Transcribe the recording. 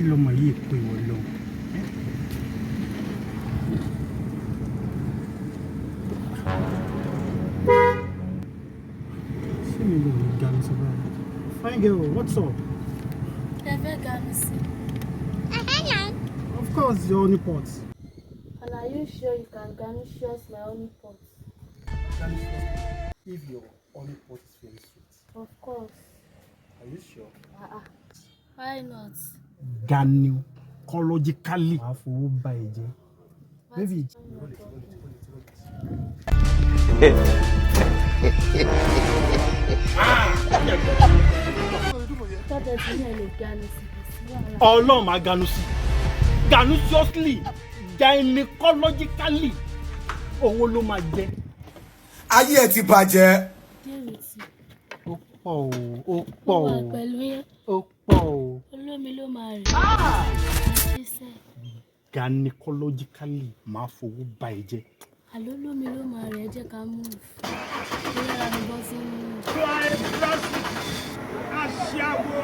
lọmọ yìí kó ìwọ lọ. Ṣé mi lè ga mi sí báyìí? Fine girl, what's up? Never Gamisi. Of course, your only pot. And are you sure you can garnish my only pot? If your only pot is very sweet. Of course. Are you sure? Why not? Gynecologically. Màá fowó bà ẹ́ jẹ́. Baby. Ọlọ́run máa ganu sí. Ganusiously, gynecologically, owó ló máa jẹ. Ayé ẹ ti bàjẹ́. Ó pọ̀ o, ó pọ̀ o. Ó pọ̀ o. Olómi ló máa rí. Gynecologically, máa fowó bà ẹ́ jẹ́. Àlọ́ olómi ló máa rí, ẹ jẹ́ ká mú. Bóyá mi bọ́ sí inú. Aṣáwó.